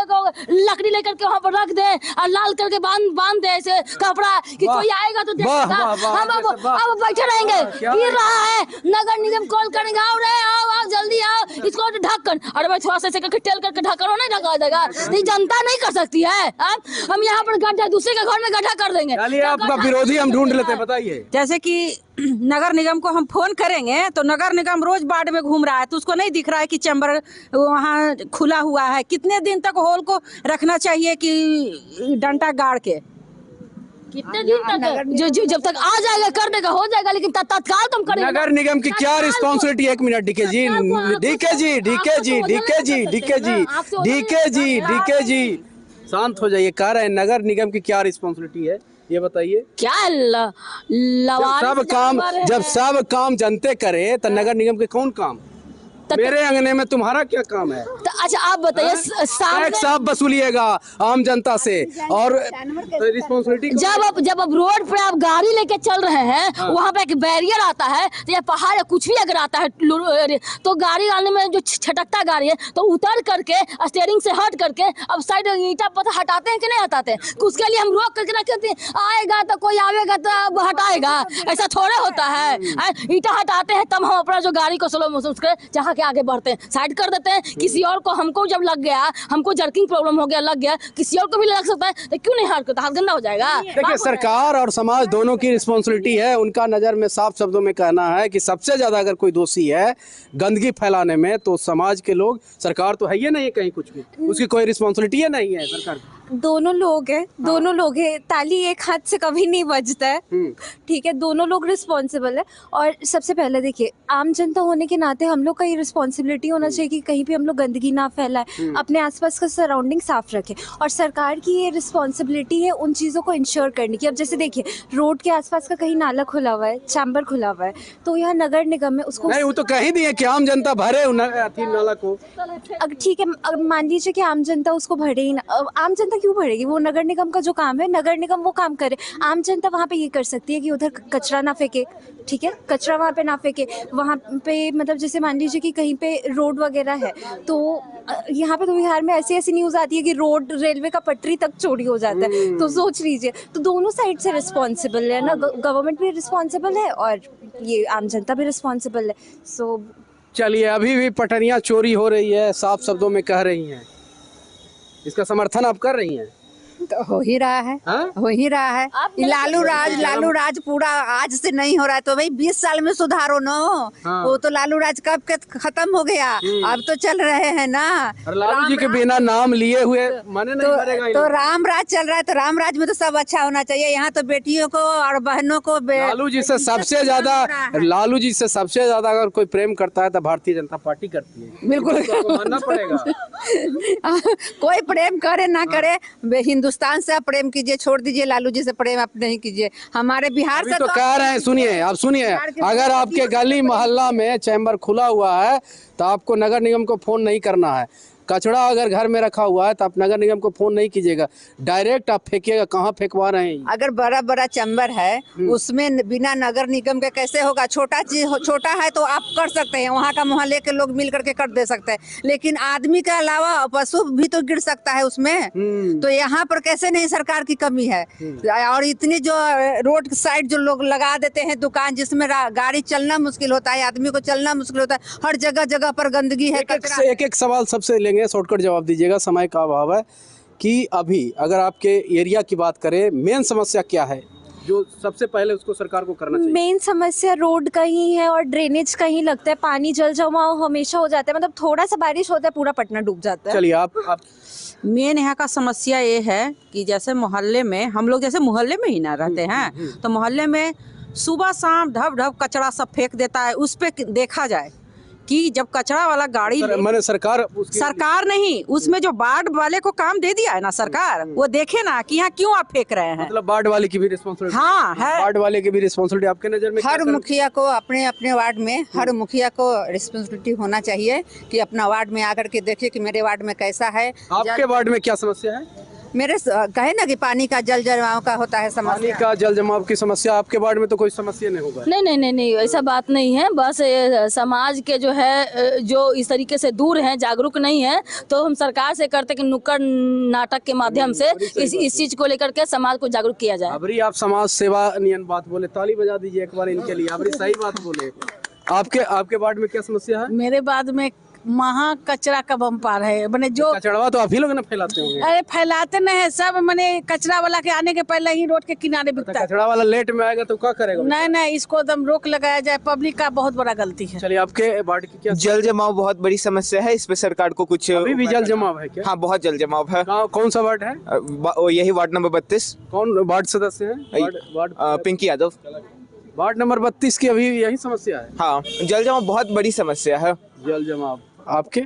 लकड़ी लेकर के वहाँ पर रख दे और लाल करके बांध दे ऐसे कपड़ा कि कोई आएगा तो देखेगा। हम अब बैठे रहेंगे, गिर रहा है, नगर निगम कॉल करेंगे, आओ रे, आओ जल्दी आओ, इसको ढक्कन। अरे भाई थोड़ा सा करके टेल करके ढक्कन नहीं ढका देगा? नहीं, जनता नहीं कर सकती है। हम यहाँ पर गड्ढा, दूसरे के घर में गड्ढा कर देंगे। चलिए, आपका विरोधी हम ढूंढ लेते हैं, बताइए। जैसे कि नगर निगम को हम फोन करेंगे तो नगर निगम रोज वार्ड में घूम रहा है, तो उसको नहीं दिख रहा है कि चैम्बर वहाँ खुला हुआ है। कितने दिन तक होल को रखना चाहिए कि डंडा गाड़ के? कितने दिन तक? जब तक आ जाएगा करने का हो जाएगा, लेकिन तत्काल तुम करेंगे। नगर निगम की क्या रिस्पॉन्सिबिलिटी? 1 मिनट, डीके जी शांत हो जाइए। कह रहे हैं नगर निगम की क्या रिस्पॉन्सिबिलिटी है, ये बताइए। क्या जब सब काम जनते करे तो नगर निगम के कौन काम? मेरे अंगने में तुम्हारा क्या काम है? तो अच्छा आप बताइए, टैक्स आप वसूलिएगा आम जनता से, और रिस्पॉन्सिबिलिटी जब अब रोड पे आप गाड़ी लेके चल रहे हैं, वहाँ पे एक बैरियर आता है, तो ये पहाड़ या कुछ भी अगर आता है तो गाड़ी आने में जो छटकता गाड़ी है तो उतर करके स्टीयरिंग से हट करके अब साइड ईंटा पत्थर हटाते हैं कि नहीं हटाते? उसके लिए हम रोक करके रखते हैं, आएगा तो कोई आवेगा तो अब हटाएगा, ऐसा थोड़े होता है। ईंटा हटाते हैं तब हम अपना जो गाड़ी को स्लो मोशन से जहाँ आगे बढ़ते हैं, साइड कर देते हैं। किसी और को, हमको जब लग गया, हमको जर्किंग प्रॉब्लम हो गया, लग गया, किसी और को भी लग सकता है, तो क्यों नहीं हाथ करता? हाथ गंदा हो जाएगा। देखिए, सरकार और समाज दोनों की रिस्पॉन्सिबिलिटी है। उनका नजर में साफ शब्दों में कहना है कि सबसे ज्यादा अगर कोई दोषी है गंदगी फैलाने में तो समाज के लोग। सरकार तो है ही नहीं कहीं कुछ भी, उसकी कोई रिस्पॉन्सिबिलिटी है नहीं है सरकार। दोनों लोग हैं, दोनों लोग हैं, ताली एक हाथ से कभी नहीं बजता है। ठीक है, दोनों लोग रिस्पॉन्सिबल है। और सबसे पहले देखिए, आम जनता होने के नाते हम लोग का ये रिस्पॉन्सिबिलिटी होना चाहिए कि कहीं भी हम लोग गंदगी ना फैलाएं, अपने आसपास का सराउंडिंग साफ रखें। और सरकार की ये रिस्पॉन्सिबिलिटी है उन चीज़ों को इंश्योर करने की। अब जैसे देखिए, रोड के आसपास का कहीं नाला खुला हुआ है, चैम्बर खुला हुआ है, तो यहाँ नगर निगम में उसको नहीं, वो तो कह ही दिए कि आम जनता भरे नाला को। ठीक है, मान लीजिए कि आम जनता उसको भरे ही ना। आम जनता क्यों भरेगी? वो नगर निगम का जो काम है, नगर निगम वो काम करे। आम जनता वहाँ पे ये कर सकती है कि उधर कचरा ना फेंके, ठीक है, कचरा वहाँ पे ना फेंके। वहाँ पे मतलब जैसे मान लीजिए कि कहीं पे रोड वगैरह है, तो यहाँ पे तो बिहार में ऐसी ऐसी न्यूज़ आती है कि रोड, रेलवे का पटरी तक चोरी हो जाता है। तो सोच लीजिए, तो दोनों साइड से रिस्पॉन्सिबल है ना, गवर्नमेंट भी रिस्पॉन्सिबल है और ये आम जनता भी रिस्पॉन्सिबल है। सो चलिए, अभी भी पटरियाँ चोरी हो रही है, साफ शब्दों में कह रही हैं, इसका समर्थन आप कर रही हैं? तो हो ही रहा है, हाँ? हो ही रहा है। लालू राज पूरा आज से नहीं हो रहा है, तो भाई 20 साल में सुधारो ना। हाँ। वो तो लालू राज कब के खत्म हो गया, अब तो चल रहे हैं ना। और लालू जी के बिना नाम लिए हुए माने नहीं करेगा ये तो लोग। राम राज चल रहा है, तो राम राज में तो सब अच्छा होना चाहिए। यहाँ तो बेटियों को और बहनों को लालू जी से सबसे ज्यादा अगर कोई प्रेम करता है तो भारतीय जनता पार्टी करती है। बिल्कुल तो मानना पड़ेगा। कोई प्रेम करे ना करे, हिंदुस्तान से आप प्रेम कीजिए, छोड़ दीजिए लालू जी से प्रेम आप नहीं कीजिए। हमारे बिहार अभी से तो कह रहे हैं, सुनिए आप सुनिए, अगर आपके गली मोहल्ला में चैम्बर खुला हुआ है तो आपको नगर निगम को फोन नहीं करना है। कचरा अगर घर में रखा हुआ है तो आप नगर निगम को फोन नहीं कीजिएगा, डायरेक्ट आप फेंकिएगा। कहाँ फेंकवा रहे हैं? अगर बड़ा बड़ा चैम्बर है उसमें बिना नगर निगम के कैसे होगा? छोटा है तो आप कर सकते हैं, वहाँ का मोहल्ले के लोग मिल करके कर दे सकते हैं, लेकिन आदमी के अलावा पशु भी तो गिर सकता है उसमें। तो यहाँ पर कैसे नहीं सरकार की कमी है? और इतनी जो रोड साइड जो लोग लगा देते हैं दुकान, जिसमें गाड़ी चलना मुश्किल होता है, आदमी को चलना मुश्किल होता है, हर जगह जगह पर गंदगी है। एक सवाल सबसे लेंगे, शॉर्टकट जवाब दीजिएगा, समय का अभाव है। कि अभी अगर आपके एरिया की बात करें, मेन समस्या क्या है जो सबसे पहले उसको सरकार को करना चाहिए? मेन समस्या रोड का ही है और ड्रेनेज का ही लगता है। पानी जल जमाव हमेशा हो जाता है, मतलब थोड़ा सा बारिश होता है पूरा पटना डूब जाता है। चलिए आप मेन यहाँ का समस्या ये है कि जैसे मोहल्ले में हम लोग जैसे मोहल्ले में ही ना रहते हैं, तो मोहल्ले में सुबह शाम ढब ढब कचरा सब फेंक देता है। उस पे देखा जाए कि जब कचरा वाला गाड़ी मैंने सरकार नहीं, उसमें जो वार्ड वाले को काम दे दिया है ना सरकार, वो देखे ना कि यहाँ क्यों आप फेंक रहे हैं। मतलब वार्ड वाले की भी रिस्पॉन्सिबिलिटी। हाँ है, वार्ड वाले की भी रिस्पॉन्सिबिलिटी आपके नजर में? हर मुखिया को अपने अपने वार्ड में, हर मुखिया को रिस्पॉन्सिबिलिटी होना चाहिए कि अपना वार्ड में आकर के देखिए कि मेरे वार्ड में कैसा है। आपके वार्ड में क्या समस्या है? मेरे कहे ना कि पानी का जल जमाव का होता है समस्या। पानी का जल जमाव की समस्या आपके वार्ड में तो कोई समस्या नहीं होगा? नहीं, ऐसा बात नहीं है। बस समाज के जो है जो इस तरीके से दूर हैं, जागरूक नहीं है, तो हम सरकार से करते कि नुक्कड़ नाटक के माध्यम से इस चीज को लेकर के समाज को जागरूक किया जाए। अबरी आप समाज सेवा नियन बात बोले, ताली बजा दीजिए एक बार इनके लिए। अबरी सही बात बोले। आपके वार्ड में क्या समस्या है? मेरे बाद में महा कचरा का बम्पार है, मैंने जो कचरा तो आप ही लोग ना फैलाते होंगे। अरे फैलाते नहीं है सब, मैंने कचरा वाला के आने के पहले ही रोड के किनारे बिकता है। कचरा वाला लेट में आएगा तो क्या करेगा? नहीं, इसको एकदम रोक लगाया जाए, पब्लिक का बहुत बड़ा गलती है। चलिए आपके वार्ड की क्या? जल जमाव बहुत बड़ी समस्या है, इस पे सरकार को कुछ अभी भी जल जमाव है क्या? हाँ, बहुत जल जमाव है। कौन सा वार्ड है? यही वार्ड नंबर 32। कौन वार्ड सदस्य है? पिंकी यादव। वार्ड नंबर 32 की अभी यही समस्या है? हाँ, जल जमाव बहुत बड़ी समस्या है। जल जमाव आपके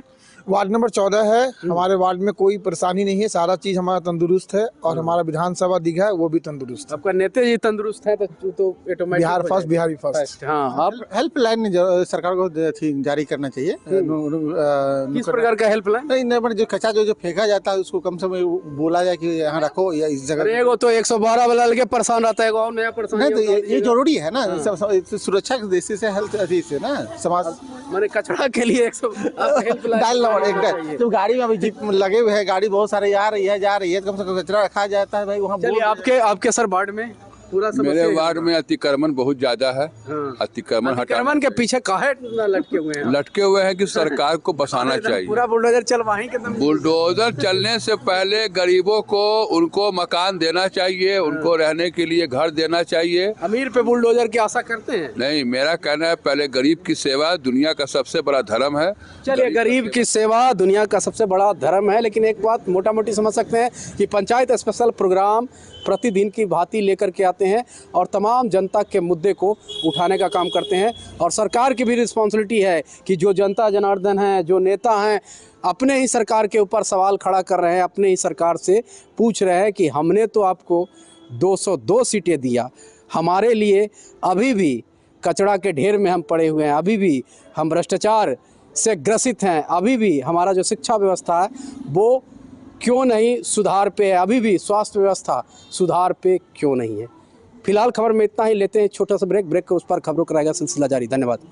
वार्ड नंबर 14 है। हमारे वार्ड में कोई परेशानी नहीं है, सारा चीज हमारा तंदुरुस्त है और हमारा विधानसभा दीघा है वो भी तंदुरुस्त है। आपका नेता जी तंदुरुस्त है तो automatic Bihar first, Bihari first. हाँ, आप हेल्पलाइन सरकार को जारी करना चाहिए। किस प्रकार का हेल्पलाइन? नहीं, जो कचरा जो फेंका जाता है उसको कम से कम बोला जाए कि यहाँ रखो या इस जगह। एगो तो 112 वाला लगे परेशान रहता है, एगो नया परेशान। नहीं, तो ये जरूरी है ना, सुरक्षा की दृष्टि से, हेल्थ से ना, समाज मैंने कचरा के लिए 100 डाल तो गाड़ी में अभी जीप लगे हुए हैं, गाड़ी बहुत सारे आ रही है जा रही है, कम से कम कचरा रखा जाता है भाई वहाँ। चलिए आपके सर वार्ड में पूरा मेरे वार्ड में अतिक्रमण बहुत ज्यादा है। अतिक्रमण के पीछे काहे लटके हुए हैं? लटके हुए हैं कि सरकार को बसाना चाहिए। पूरा बुलडोजर चलवाएं के बुलडोजर चलने से पहले गरीबों को उनको मकान देना चाहिए, उनको रहने के लिए घर देना चाहिए। अमीर पे बुलडोजर की आशा करते हैं? नहीं, मेरा कहना है पहले गरीब की सेवा दुनिया का सबसे बड़ा धर्म है। चलिए, गरीब की सेवा दुनिया का सबसे बड़ा धर्म है, लेकिन एक बात मोटा मोटी समझ सकते हैं कि पंचायत स्पेशल प्रोग्राम प्रतिदिन की भांति लेकर के आते हैं और तमाम जनता के मुद्दे को उठाने का काम करते हैं। और सरकार की भी रिस्पॉन्सिबिलिटी है कि जो जनता जनार्दन है, जो नेता हैं, अपने ही सरकार के ऊपर सवाल खड़ा कर रहे हैं, अपने ही सरकार से पूछ रहे हैं कि हमने तो आपको 202 सीटें दिया, हमारे लिए अभी भी कचरा के ढेर में हम पड़े हुए हैं, अभी भी हम भ्रष्टाचार से ग्रसित हैं, अभी भी हमारा जो शिक्षा व्यवस्था है वो क्यों नहीं सुधार पे है, अभी भी स्वास्थ्य व्यवस्था सुधार पे क्यों नहीं है। फिलहाल खबर में इतना ही, लेते हैं छोटा सा ब्रेक के उस पर खबरों का रहेगा सिलसिला जारी। धन्यवाद।